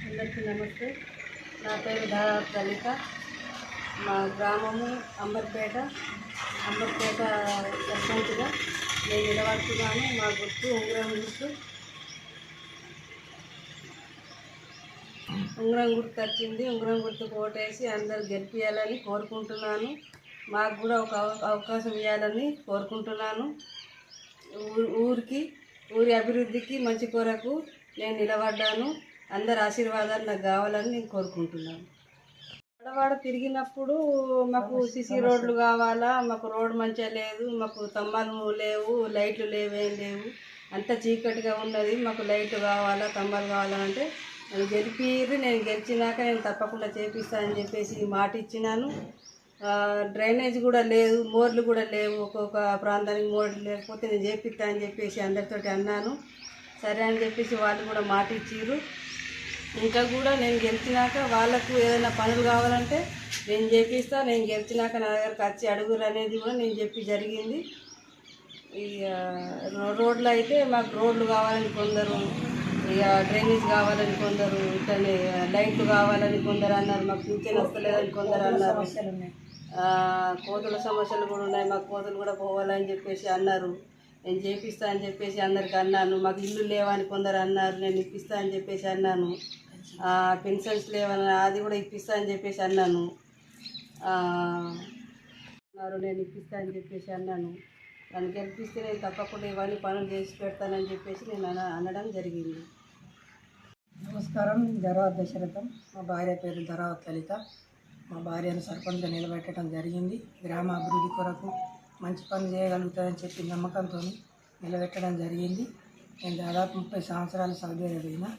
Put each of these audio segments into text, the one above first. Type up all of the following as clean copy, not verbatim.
అందరికీ నమస్తే. నా పేరు దాదాపు లలిత. మా గ్రామము అంబర్పేట సర్పంచ్గా నేను నిలబడుతున్నాను. మా గుర్తు ఉంగరం గుర్తు వచ్చింది. ఉంగరం గుర్తుకు ఓటేసి అందరు గెలిపించాలని కోరుకుంటున్నాను. మాకు కూడా ఒక అవకాశం ఇవ్వాలని కోరుకుంటున్నాను. ఊరి అభివృద్ధికి మంచి కొరకు నేను నిలబడ్డాను. అందరి ఆశీర్వాదాలు నాకు కావాలని నేను కోరుకుంటున్నాను. వాడవాడ తిరిగినప్పుడు మాకు సిసి రోడ్లు కావాలా, మాకు రోడ్డు మంచిగా లేదు, మాకు స్తంభాలు లేవు, లైట్లు లేవేం లేవు, అంత చీకటిగా ఉన్నది, మాకు లైట్లు కావాలా, స్తంభాలు కావాలంటే నన్ను గెలిపిర్రు. నేను గెలిచినాక నేను తప్పకుండా చేపిస్తానని చెప్పేసి మాట ఇచ్చినాను. డ్రైనేజ్ కూడా లేదు, మోర్లు కూడా లేవు, ఒక్కొక్క ప్రాంతానికి మోర్లు లేకపోతే నేను చేపిస్తా అని చెప్పేసి అందరితోటి అన్నాను. సరే అని చెప్పేసి వాళ్ళు కూడా మాట ఇచ్చిర్రు. ఇంకా కూడా నేను గెలిచినాక వాళ్ళకు ఏదైనా పనులు కావాలంటే నేను చేపిస్తా, నేను గెలిచినాక నా దగ్గరకు వచ్చి అడుగురు అనేది కూడా నేను చెప్పి జరిగింది. ఇక రోడ్లు అయితే మాకు రోడ్లు కావాలని కొందరు, ఇక డ్రైనేజ్ కావాలని కొందరు, ఇట్లనే లైట్లు కావాలని కొందరు అన్నారు, మాకు పింఛన్ వస్తలేదని కొందరు అన్నారు. కోతుల సమస్యలు కూడా ఉన్నాయి, మాకు కోతులు కూడా పోవాలని చెప్పేసి అన్నారు. నేను చేపిస్తా అని చెప్పేసి అందరికి అన్నాను. మాకు ఇల్లు లేవని కొందరు అన్నారు, నేను ఇప్పిస్తా అని చెప్పేసి అన్నాను. పెన్షన్స్ లేవని అది కూడా ఇప్పిస్తా అని చెప్పేసి అన్నాను. నేను ఇప్పిస్తా అని చెప్పేసి అన్నాను. నన్ను గెలిపిస్తే నేను తప్పకుండా ఇవన్నీ పనులు చేసి పెడతానని చెప్పేసి నేను అనడం జరిగింది. నమస్కారం. ధరావత్ దశరథం. మా భార్య పేరు ధరావత్ లలిత. మా భార్యను సర్పంచ్గా నిలబెట్టడం జరిగింది. గ్రామ అభివృద్ధి కొరకు మంచి పనులు చేయగలుగుతారని చెప్పి నమ్మకంతో నిలబెట్టడం జరిగింది. నేను దాదాపు 30 సంవత్సరాలు సౌదీ అరేబియా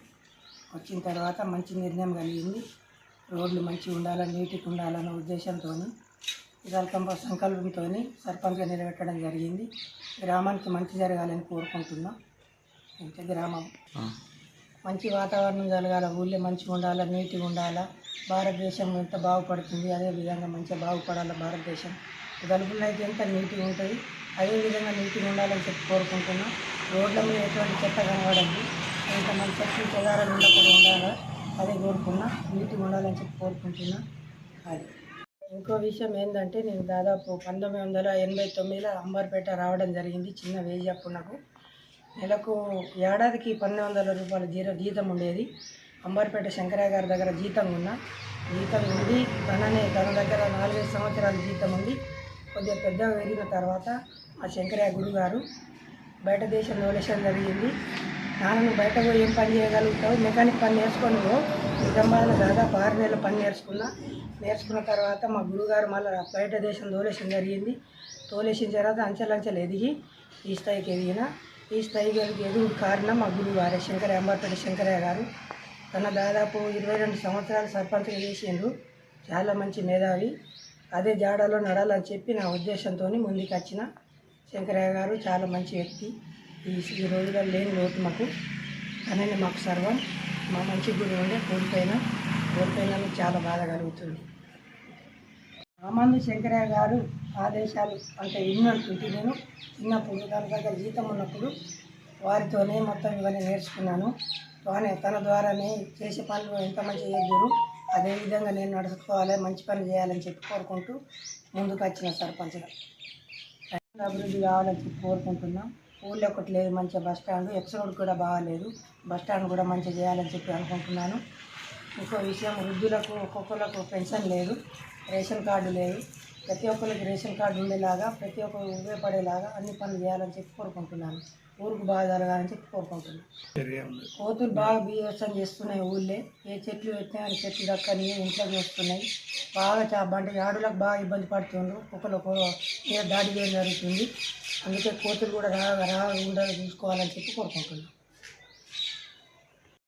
వచ్చిన తర్వాత మంచి నిర్ణయం కలిగింది. రోడ్లు మంచిగా ఉండాలని, నీటికి ఉండాలన్న ఉద్దేశంతో సంకల్పంతో సర్పంచ్గా నిలబెట్టడం జరిగింది. గ్రామానికి మంచి జరగాలని కోరుకుంటున్నాం. ఇంకా గ్రామం మంచి వాతావరణం జరగాల, ఊళ్ళో మంచిగా ఉండాలా, నీట్గా ఉండాలా, భారతదేశం ఎంత బాగుపడుతుంది అదేవిధంగా మంచిగా బాగుపడాలి. భారతదేశం గలుపుల్లో అయితే ఎంత నీట్గా ఉంటుంది, అదేవిధంగా నీట్గా ఉండాలని చెప్పి కోరుకుంటున్నాం. రోడ్ల మీద ఎటువంటి చెత్త కనబడండి, ఎంత మంచి చెట్లు చెదారాలు ఉండకుండా ఉండాలా అదే కోరుకున్నా, నీట్గా ఉండాలని చెప్పి కోరుకుంటున్నా. అది ఇంకో విషయం ఏంటంటే, నేను దాదాపు 1989లో అంబర్పేట రావడం జరిగింది. చిన్న వేజ్ అప్పుడు నాకు నెలకు ఏడాదికి 1200 రూపాయల జీతం ఉండేది. అంబర్పేట శంకరయ్య గారి దగ్గర జీతం ఉండి తన దగ్గర 4-5 సంవత్సరాల జీతం ఉంది. కొద్దిగా పెద్దగా పెరిగిన తర్వాత మా శంకరయ్య గురుగారు బయట దేశం డొనేషన్ జరిగింది. నాన్నను బయట పోయి ఏం పని చేయగలుగుతావు, మెకానిక్ పని నేర్చుకొని నిజామాబాద్లో దాదాపు 6 నెలల పని నేర్చుకున్న తర్వాత మా గురుగారు మళ్ళీ బయట దేశం డొనేషన్ జరిగింది. తోలేసిన తర్వాత అంచెలంచెలు ఎదిగి ఈ స్థాయికి ఈ స్థాయికి ఎదుగు కారణం మా గురుగారే అంబర్పేట శంకరయ్య గారు. తన దాదాపు 22 సంవత్సరాలు సర్పంచ్గా చేసిండ్రు. చాలా మంచి మేధావి, అదే జాడలో నడాలని చెప్పి నా ఉద్దేశంతో ముందుకు వచ్చిన శంకరయ్య గారు చాలా మంచి వ్యక్తి. ఈ రోజుల్లో లేని లోటు మాకు, తనని మాకు సర్వం. మా మంచి గురి ఉండే కోల్పోయినా చాలా బాధ కలుగుతుంది. రామందు శంకరయ్య గారు ఆదేశాలు అంటే విన్నట్టు నేను చిన్నప్పుడు తన దగ్గర జీతం ఉన్నప్పుడు వారితోనే మొత్తం ఇవన్నీ నేర్చుకున్నాను. తన ద్వారానే చేసే పనులు ఎంత మంచి చేద్దరు అదేవిధంగా నేను నడుచుకోవాలి, మంచి పని చేయాలని చెప్పి కోరుకుంటూ ముందుకు వచ్చిన సర్పంచ్గా. అభివృద్ధి కావాలని చెప్పి కోరుకుంటున్నాం. ఊళ్ళో ఒకటి లేదు, మంచిగా బస్ స్టాండ్, ఎక్స్ రోడ్ కూడా బాగాలేదు, బస్ స్టాండ్ కూడా మంచిగా చేయాలని చెప్పి అనుకుంటున్నాను. ఇంకో విషయం, వృద్ధులకు ఒక్కొక్కరికి పెన్షన్ లేదు, రేషన్ కార్డు లేదు. ప్రతి ఒక్కరికి రేషన్ కార్డు ఉండేలాగా, ప్రతి ఒక్కరు ఉపయోగపడేలాగా అన్ని పనులు చేయాలని చెప్పి కోరుకుంటున్నాను. ఊరికి బాగా జరగాలని చెప్పి కోరుకుంటున్నాను. కోతులు బాగా బీభత్సం చేస్తున్నాయి ఊళ్ళే. ఏ చెట్లు పెట్టినా చెట్లు దక్కని ఇంట్లోకి వస్తున్నాయి. బాగా ఆడులకు బాగా ఇబ్బంది పడుతుండ్రు, ఒకరు దాడి చేయడం జరుగుతుంది. అందుకే కోతులు కూడా రాకుండా చూసుకోవాలని చెప్పి కోరుకుంటున్నాను.